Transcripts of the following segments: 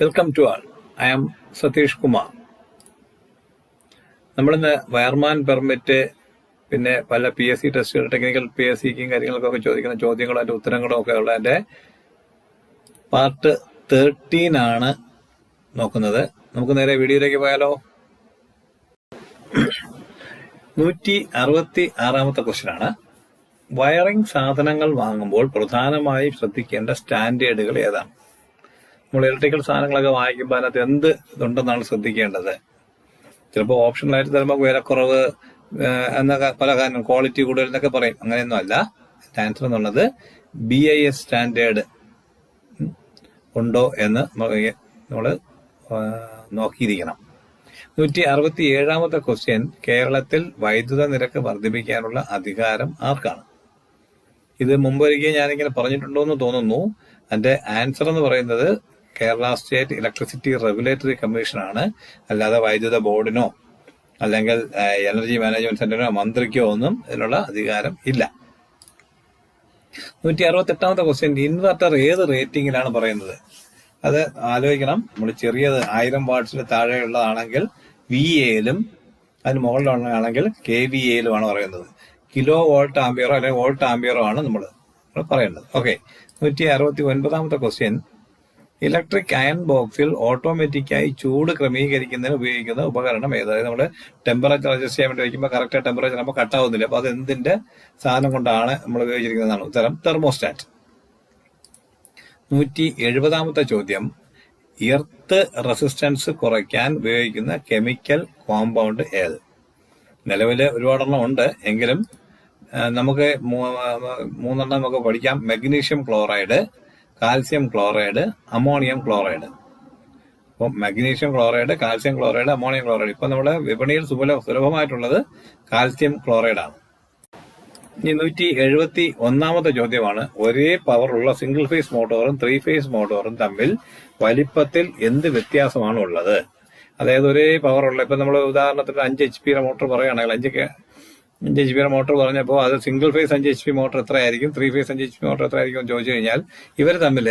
Welcome to all. I am Satheesh Kumar. നമ്മളിന്ന് wireman permit, പിന്നെ പല PSC ടെസ്റ്റുകൾ, ടെക്നിക്കൽ PSCക്കും കാര്യങ്ങൾക്കൊക്കെ ചോദിക്കുന്ന ചോദ്യങ്ങളും അതിന്റെ ഉത്തരങ്ങളും ഒക്കെ ഉള്ളതിന്റെ പാർട്ട് 13 ആണ് നോക്കുന്നത്. നമുക്ക് നേരെ വീഡിയോയിലേക്ക് പോയാലോ. 166ാമത്തെ ക്വസ്റ്റ്യൻ ആണ്. വയറിംഗ് സാധനങ്ങൾ വാങ്ങുമ്പോൾ പ്രധാനമായും ശ്രദ്ധിക്കേണ്ട സ്റ്റാൻഡേർഡുകൾ ഏതാണ്? നമ്മൾ ഇലക്ട്രിക്കൽ സാധനങ്ങളൊക്കെ വാങ്ങിക്കുമ്പോൾ അതിനകത്ത് എന്ത് ഇതുണ്ടെന്നാണ് ശ്രദ്ധിക്കേണ്ടത്? ചിലപ്പോൾ ഓപ്ഷണലായിട്ട് ചിലപ്പോൾ വിലക്കുറവ് എന്നൊക്കെ പല കാര്യം, ക്വാളിറ്റി കൂടുതൽ എന്നൊക്കെ പറയും. അങ്ങനെയൊന്നും അല്ല. ആൻസർ എന്നുള്ളത് BIS സ്റ്റാൻഡേർഡ് ഉണ്ടോ എന്ന് നമ്മൾ നോക്കിയിരിക്കണം. 167ാമത്തെ ക്വസ്റ്റ്യൻ, കേരളത്തിൽ വൈദ്യുത നിരക്ക് വർദ്ധിപ്പിക്കാനുള്ള അധികാരം ആർക്കാണ്? ഇത് മുമ്പൊരിക്കൽ ഞാനിങ്ങനെ പറഞ്ഞിട്ടുണ്ടോ എന്ന് തോന്നുന്നു. അതിന്റെ ആൻസർ എന്ന് പറയുന്നത് Kerala state electricity regulatory commission ആണ്. അല്ലാതെ വൈദ്യുത ബോർഡിനോ അല്ലെങ്കിൽ എനർജി മാനേജ്മെന്റ് സെന്ററിനോ മന്ത്രിക്കോ ഒന്നും ഇതിനുള്ള അധികാരം ഇല്ല. 168ാമത്തെ ക്വസ്റ്റ്യൻ, ഇൻവെർട്ടർ ഏത് റേറ്റിംഗിലാണ് പറയുന്നത്? അത് ആലോചിക്കണം. നമ്മൾ ചെറിയത് 1000 വാട്ട്സിന് താഴെയുള്ളതാണെങ്കിൽ VA-ലും അതിന് മുകളിലുള്ളതാണെങ്കിൽ KVA-ലുമാണ് പറയുന്നത്. കിലോ വോൾട്ട് ആംപിയറോ അല്ലെങ്കിൽ വോൾട്ട് ആംപിയറോ ആണ് നമ്മൾ പറയേണ്ടത്. ഓക്കെ. 169ാമത്തെ ക്വസ്റ്റ്യൻ, ഇലക്ട്രിക് അയൺ ബോക്സിൽ ഓട്ടോമാറ്റിക്കായി ചൂട് ക്രമീകരിക്കുന്നതിന് ഉപയോഗിക്കുന്ന ഉപകരണം ഏത്? അതായത് നമ്മൾ ടെമ്പറേച്ചർ അഡ്ജസ്റ്റ് ചെയ്യാൻ വേണ്ടി വയ്ക്കുമ്പോൾ കറക്റ്റ് ടെമ്പറേച്ചർ ആകുമ്പോൾ കട്ടാവുന്നില്ല. അപ്പൊ അത് എന്തിന്റെ സാധനം കൊണ്ടാണ് നമ്മൾ ഉപയോഗിച്ചിരിക്കുന്നതാണ്? ഉത്തരം തെർമോസ്റ്റാറ്റ്. 170ാമത്തെ ചോദ്യം, എർത്ത് റെസിസ്റ്റൻസ് കുറയ്ക്കാൻ ഉപയോഗിക്കുന്ന കെമിക്കൽ കോമ്പൗണ്ട് ഏത്? നിലവിൽ ഒരുപാടെണ്ണം ഉണ്ട്, എങ്കിലും നമുക്ക് മൂന്നെണ്ണം നമുക്ക് പഠിക്കാം. Magnesium chloride, calcium chloride, ammonium chloride. അപ്പം magnesium chloride, calcium chloride, ammonium chloride. ഇപ്പൊ നമ്മുടെ വിപണിയിൽ സുലഭമായിട്ടുള്ളത് കാൽസ്യം ക്ലോറൈഡ് ആണ്. ഇനി 171ാമത്തെ ചോദ്യമാണ്, ഒരേ പവറുള്ള സിംഗിൾ ഫേസ് മോട്ടോറും 3 ഫേസ് മോട്ടോറും തമ്മിൽ വലിപ്പത്തിൽ എന്ത് വ്യത്യാസമാണ് ഉള്ളത്? അതായത് ഒരേ പവറുള്ള, ഇപ്പൊ നമ്മൾ ഉദാഹരണത്തിന് 5 HP മോട്ടോർ പറയുകയാണെങ്കിൽ 5 HP മോട്ടോർ പറഞ്ഞപ്പോൾ അത് സിംഗിൾ ഫേസ് 5 HP മോട്ടോർ എത്രയായിരിക്കും, 3 ഫേസ് 5 HP മോട്ടോർ എത്രയായിരിക്കും എന്ന് ചോദിച്ചു കഴിഞ്ഞാൽ, ഇവർ തമ്മിൽ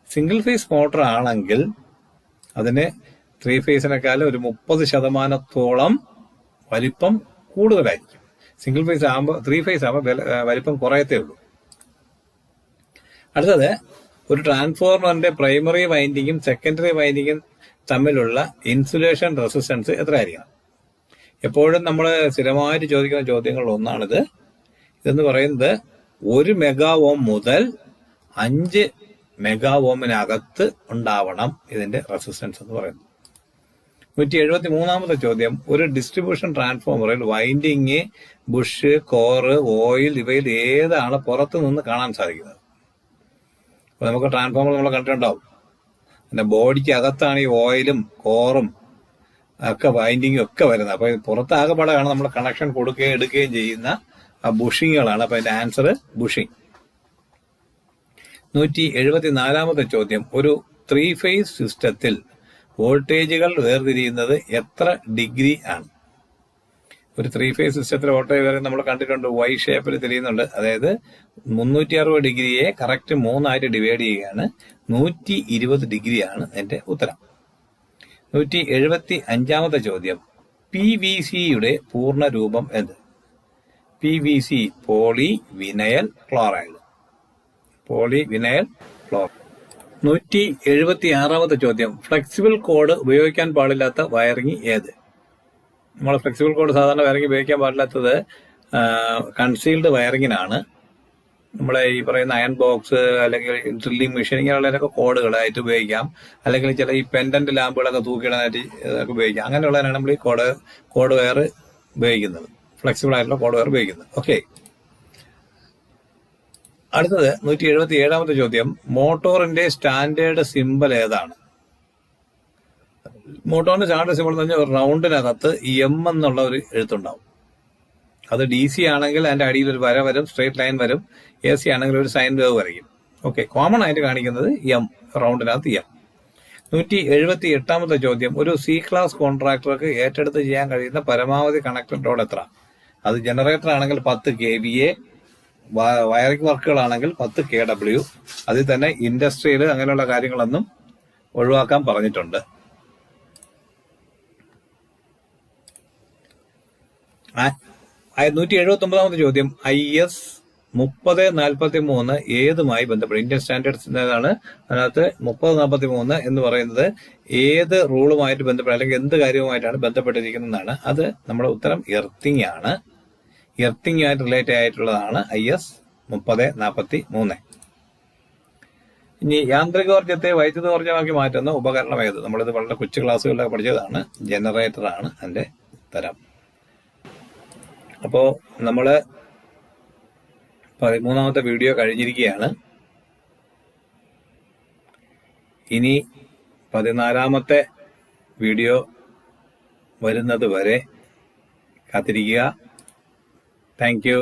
സിംഗിൾ ഫേസ് മോട്ടോർ ആണെങ്കിൽ അതിന് 3 ഫേസിനേക്കാളും ഒരു 30% വലിപ്പം കൂടുതലായിരിക്കും. സിംഗിൾ ഫേസ് ആകുമ്പോൾ 3 ഫേസ് ആകുമ്പോൾ വലിപ്പം കുറയത്തേ ഉള്ളൂ. അടുത്തത്, ഒരു ട്രാൻസ്ഫോർമറിന്റെ പ്രൈമറി വൈൻഡിങ്ങും സെക്കൻഡറി വൈൻഡിങ്ങും തമ്മിലുള്ള ഇൻസുലേഷൻ റെസിസ്റ്റൻസ് എത്രയായിരിക്കണം? എപ്പോഴും നമ്മൾ സ്ഥിരമായിട്ട് ചോദിക്കുന്ന ചോദ്യങ്ങളിൽ ഒന്നാണിത്. ഇതെന്ന് പറയുന്നത് 1 മെഗാ ഓം മുതൽ 5 മെഗാ ഓമിനകത്ത് ഉണ്ടാവണം ഇതിന്റെ റെസിസ്റ്റൻസ് എന്ന് പറയുന്നത്. 173ാമത്തെ ചോദ്യം, ഒരു ഡിസ്ട്രിബ്യൂഷൻ ട്രാൻസ്ഫോമറിൽ വൈൻഡിങ്, ബുഷ്, കോറ്, ഓയിൽ ഇവയിൽ ഏതാണ് പുറത്തു നിന്ന് കാണാൻ സാധിക്കുന്നത്? അപ്പൊ നമുക്ക് ട്രാൻസ്ഫോമർ നമ്മൾ കണ്ടിട്ടുണ്ടാവും. പിന്നെ ബോഡിക്ക് അകത്താണ് ഈ ഓയിലും കോറും ഒക്കെ വൈൻഡിങ്ങും ഒക്കെ വരുന്നത്. അപ്പൊ പുറത്താകെപ്പാടാണ് നമ്മൾ കണക്ഷൻ കൊടുക്കുകയും എടുക്കുകയും ചെയ്യുന്ന ബുഷിങ്ങുകളാണ്. അപ്പൊ അതിന്റെ ആൻസർ ബുഷിങ്. 174ാമത്തെ ചോദ്യം, ഒരു 3 ഫേസ് സിസ്റ്റത്തിൽ വോൾട്ടേജുകൾ വേർതിരിയുന്നത് എത്ര ഡിഗ്രി ആണ്? ഒരു 3 ഫേസ് സിസ്റ്റത്തിൽ വോൾട്ടേജ് വരെ നമ്മൾ കണ്ടിട്ടുണ്ട്, Y ഷേപ്പിൽ തിരിയുന്നുണ്ട്. അതായത് 360 ഡിഗ്രിയെ കറക്റ്റ് 3 ആയിട്ട് ഡിവൈഡ് ചെയ്യുകയാണ്. 120 ഡിഗ്രിയാണ് എന്റെ ഉത്തരം. 175ാമത്തെ ചോദ്യം, PVC-യുടെ പൂർണ്ണ രൂപം എന്ത്? PVC, poly vinyl chloride. Poly vinyl chloride. 176ാമത്തെ ചോദ്യം, ഫ്ലെക്സിബിൾ കോഡ് ഉപയോഗിക്കാൻ പാടില്ലാത്ത വയറിംഗ് ഏത്? നമ്മൾ ഫ്ലെക്സിബിൾ കോഡ് സാധാരണ വയറിംഗ് ഉപയോഗിക്കാൻ പാടില്ലാത്തത് കൺസീൽഡ് വയറിങ്ങിനാണ്. നമ്മളെ ഈ പറയുന്ന അയൺ ബോക്സ് അല്ലെങ്കിൽ ഡ്രില്ലിംഗ് മെഷീൻ ഇങ്ങനെയുള്ളതിനൊക്കെ കോഡുകളായിട്ട് ഉപയോഗിക്കാം. അല്ലെങ്കിൽ ചില ഈ പെൻഡന്റ് ലാമ്പുകളൊക്കെ തൂക്കിയിടാനായിട്ട് ഇതൊക്കെ ഉപയോഗിക്കാം. അങ്ങനെയുള്ളതിനാണ് നമ്മൾ ഈ കോഡ് വയർ ഉപയോഗിക്കുന്നത്, ഫ്ലെക്സിബിൾ ആയിട്ടുള്ള കോഡ് വയർ ഉപയോഗിക്കുന്നത്. ഓക്കെ. അടുത്തത് 177ാമത്തെ ചോദ്യം, മോട്ടോറിന്റെ സ്റ്റാൻഡേർഡ് സിമ്പൽ ഏതാണ്? മോട്ടോറിന്റെ സ്റ്റാൻഡേർഡ് സിമ്പൽ എന്ന് പറഞ്ഞാൽ റൗണ്ടിനകത്ത് M എന്നുള്ള ഒരു എഴുത്തുണ്ടാവും. അത് DC ആണെങ്കിൽ അതിന്റെ അടിയിൽ ഒരു വര വരും, സ്ട്രേറ്റ് ലൈൻ വരും. AC ആണെങ്കിൽ ഒരു സൈൻ വേവ് വരയ്ക്കും. ഓക്കെ. കോമൺ ആയിട്ട് കാണിക്കുന്നത് M, റൗണ്ടിനകത്ത് M. 178ാമത്തെ ചോദ്യം, ഒരു C ക്ലാസ് കോൺട്രാക്ടർക്ക് ഏറ്റെടുത്ത് ചെയ്യാൻ കഴിയുന്ന പരമാവധി കണക്ടഡ് ലോഡ് എത്ര? അത് ജനറേറ്റർ ആണെങ്കിൽ 10 kVA, വയറിംഗ് വർക്കുകളാണെങ്കിൽ 10 kW. അതിൽ തന്നെ ഇൻഡസ്ട്രിയിൽ അങ്ങനെയുള്ള കാര്യങ്ങളൊന്നും ഒഴിവാക്കാൻ പറഞ്ഞിട്ടുണ്ട്. 179ാമത്തെ ചോദ്യം, IS 3043 ഏതുമായി ബന്ധപ്പെട്ട്, ഇന്ത്യൻ സ്റ്റാൻഡേർഡ്സിൻ്റെതാണ്. അതിനകത്ത് 3043 എന്ന് പറയുന്നത് ഏത് റൂളുമായിട്ട് ബന്ധപ്പെട്ട് അല്ലെങ്കിൽ എന്ത് കാര്യവുമായിട്ടാണ് ബന്ധപ്പെട്ടിരിക്കുന്നതാണ്. അത് നമ്മുടെ ഉത്തരം എർത്തിങ് ആണ്. എർത്തിങ്ങുമായിട്ട് റിലേറ്റഡ് ആയിട്ടുള്ളതാണ് IS 3043. ഇനി യാന്ത്രികോർജ്ജത്തെ വൈദ്യുതോർജ്ജമാക്കി മാറ്റുന്ന ഉപകരണം ഏത്? നമ്മളിത് വളരെ കൊച്ചു ക്ലാസ്സുകളിലൊക്കെ പഠിച്ചതാണ്. ജനറേറ്റർ ആണ് അതിന്റെ ഉത്തരം. അപ്പോ നമ്മള് 13ാമത്തെ വീഡിയോ കഴിഞ്ഞിരിക്കുകയാണ്. ഇനി 14ാമത്തെ വീഡിയോ വരുന്നത് വരെ കാത്തിരിക്കുക. Thank you.